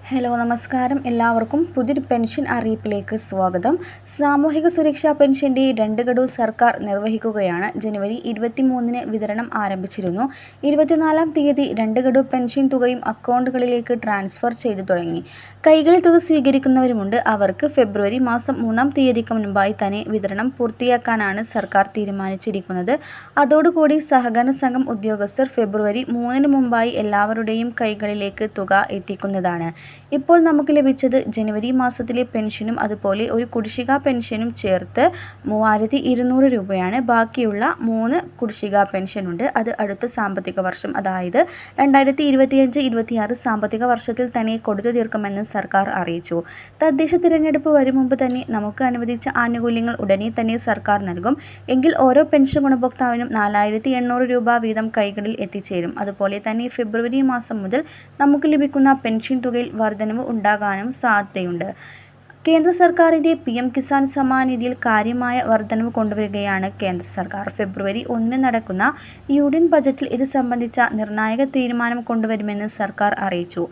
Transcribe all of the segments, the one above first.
Hello നമസ്കാരം. എല്ലാവർക്കും പുതിയൊരു പെൻഷൻ അറിയിപ്പിലേക്ക് സ്വാഗതം. സാമൂഹിക സുരക്ഷാ പെൻഷൻ്റെ 2 ഗഡു സർക്കാർ നിർവഹിക്കുകയാണ്. ജനുവരി 23-ന് വിതരണം ആരംഭിച്ചിരുന്നു. 24-ാം തീയതി 2 ഗഡു പെൻഷൻ തുകയും അക്കൗണ്ടുകളിലേക്ക് ട്രാൻസ്ഫർ ചെയ്തു തുടങ്ങി. കൈകളിൽ തുക സ്വീകരിക്കുന്നവരുമുണ്ട്. അവർക്ക് ഫെബ്രുവരി മാസം 3-ാം തീയതിക്ക് മുൻപായി തന്നെ വിതരണം പൂർത്തിയാക്കാനാണ് സർക്കാർ തീരുമാനിച്ചിരിക്കുന്നത്. അതോടുകൂടി സഹകരണ സംഘം ഉദ്യോഗസ്ഥർ ഫെബ്രുവരി 3-ന് മുമ്പായി എല്ലാവരുടെയും കൈകളിലേക്ക് തുക എത്തിക്കുന്നതാണ്. ഇപ്പോൾ നമുക്ക് ലഭിച്ചത് ജനുവരി മാസത്തിലെ പെൻഷനും അതുപോലെ ഒരു കുടിശ്ശിക പെൻഷനും ചേർത്ത് 3200 രൂപയാണ്. ബാക്കിയുള്ള 3 കുടിശ്ശിക പെൻഷനുണ്ട്. അത് അടുത്ത സാമ്പത്തിക വർഷം, അതായത് 2025-26 സാമ്പത്തിക വർഷത്തിൽ തന്നെ കൊടുത്തു തീർക്കുമെന്ന് സർക്കാർ അറിയിച്ചു. തദ്ദേശ തിരഞ്ഞെടുപ്പ് വരും മുമ്പ് തന്നെ നമുക്ക് അനുവദിച്ച ആനുകൂല്യങ്ങൾ ഉടനെ തന്നെ സർക്കാർ നൽകും. എങ്കിൽ ഓരോ പെൻഷൻ ഗുണഭോക്താവിനും 4800 രൂപ വീതം കൈകളിൽ എത്തിച്ചേരും. അതുപോലെ തന്നെ ഫെബ്രുവരി മാസം മുതൽ നമുക്ക് ലഭിക്കുന്ന പെൻഷൻ തുകയിൽ വർധനവ് ഉണ്ടാകാനും സാധ്യതയുണ്ട്. കേന്ദ്ര സർക്കാരിൻ്റെ PM കിസാൻ സമ്മാൻ നിധിയിൽ കാര്യമായ വർധനവ് കൊണ്ടുവരികയാണ് കേന്ദ്ര സർക്കാർ. ഫെബ്രുവരി 1-ന് നടക്കുന്ന യൂണിയൻ ബജറ്റിൽ ഇത് സംബന്ധിച്ച നിർണായക തീരുമാനം കൊണ്ടുവരുമെന്ന് സർക്കാർ അറിയിച്ചു.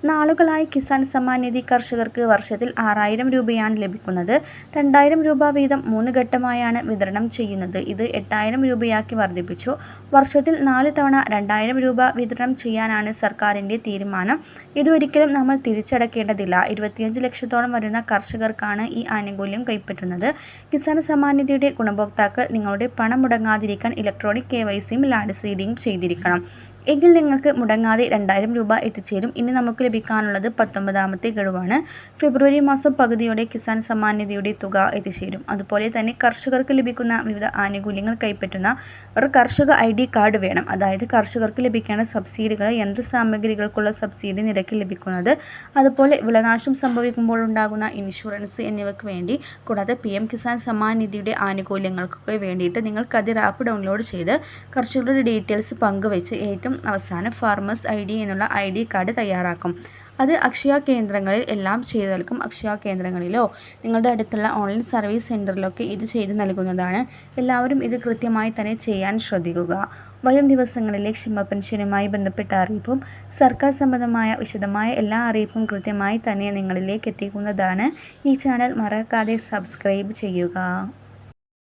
നാളുകളായി കിസാൻ സമ്മാൻ നിധി കർഷകർക്ക് വർഷത്തിൽ 6000 രൂപയാണ് ലഭിക്കുന്നത്. 2000 രൂപ വീതം 3 ഘട്ടമായാണ് വിതരണം ചെയ്യുന്നത്. ഇത് 8000 രൂപയാക്കി വർദ്ധിപ്പിച്ചു. വർഷത്തിൽ 4 തവണ 2000 രൂപ വിതരണം ചെയ്യാനാണ് സർക്കാരിൻ്റെ തീരുമാനം. ഇതൊരിക്കലും നമ്മൾ തിരിച്ചടക്കേണ്ടതില്ല. 25 ലക്ഷത്തോളം വരുന്ന കർഷകർക്കാണ് ഈ ആനുകൂല്യം കൈപ്പറ്റുന്നത്. കിസാൻ സമ്മാൻ നിധിയുടെ ഗുണഭോക്താക്കൾ നിങ്ങളുടെ പണം മുടങ്ങാതിരിക്കാൻ ഇലക്ട്രോണിക് KYCയും ലാൻഡ് സീഡിങ്ങും ചെയ്തിരിക്കണം. എങ്കിൽ നിങ്ങൾക്ക് മുടങ്ങാതെ 2000 രൂപ എത്തിച്ചേരും. ഇനി നമുക്ക് ലഭിക്കാനുള്ളത് 19-ാമത്തെ ഗഡുവാണ്. ഫെബ്രുവരി മാസം പകുതിയോടെ കിസാൻ സമ്മാൻ നിധിയുടെ തുക എത്തിച്ചേരും. അതുപോലെ തന്നെ കർഷകർക്ക് ലഭിക്കുന്ന വിവിധ ആനുകൂല്യങ്ങൾ കൈപ്പറ്റുന്ന ഒരു കർഷക ID കാർഡ് വേണം. അതായത് കർഷകർക്ക് ലഭിക്കേണ്ട സബ്സിഡികൾ, യന്ത്രസാമഗ്രികൾക്കുള്ള സബ്സിഡി നിരക്കിൽ ലഭിക്കുന്നത്, അതുപോലെ വിളനാശം സംഭവിക്കുമ്പോൾ ഉണ്ടാകുന്ന ഇൻഷുറൻസ് എന്നിവയ്ക്ക് വേണ്ടി, കൂടാതെ PM കിസാൻ സമ്മാൻ നിധിയുടെ ആനുകൂല്യങ്ങൾക്കൊക്കെ വേണ്ടിയിട്ട് നിങ്ങൾ കതിർ ആപ്പ് ഡൗൺലോഡ് ചെയ്ത് കർഷകരുടെ ഡീറ്റെയിൽസ് പങ്കുവെച്ച് ഏറ്റവും അവസാനം ഫാർമേഴ്സ് ID എന്നുള്ള ID കാർഡ് തയ്യാറാക്കും. അത് അക്ഷയ കേന്ദ്രങ്ങളിൽ എല്ലാം ചെയ്തു നൽകും. അക്ഷയ കേന്ദ്രങ്ങളിലോ നിങ്ങളുടെ അടുത്തുള്ള ഓൺലൈൻ സർവീസ് സെൻറ്ററിലൊക്കെ ഇത് ചെയ്തു നൽകുന്നതാണ്. എല്ലാവരും ഇത് കൃത്യമായി തന്നെ ചെയ്യാൻ ശ്രദ്ധിക്കുക. വരും ദിവസങ്ങളിലെ ക്ഷേമ പെൻഷനുമായി ബന്ധപ്പെട്ട അറിയിപ്പും സർക്കാർ സംബന്ധമായ വിശദമായ എല്ലാ അറിയിപ്പും കൃത്യമായി തന്നെ നിങ്ങളിലേക്ക് എത്തിക്കുന്നതാണ്. ഈ ചാനൽ മറക്കാതെ സബ്സ്ക്രൈബ് ചെയ്യുക.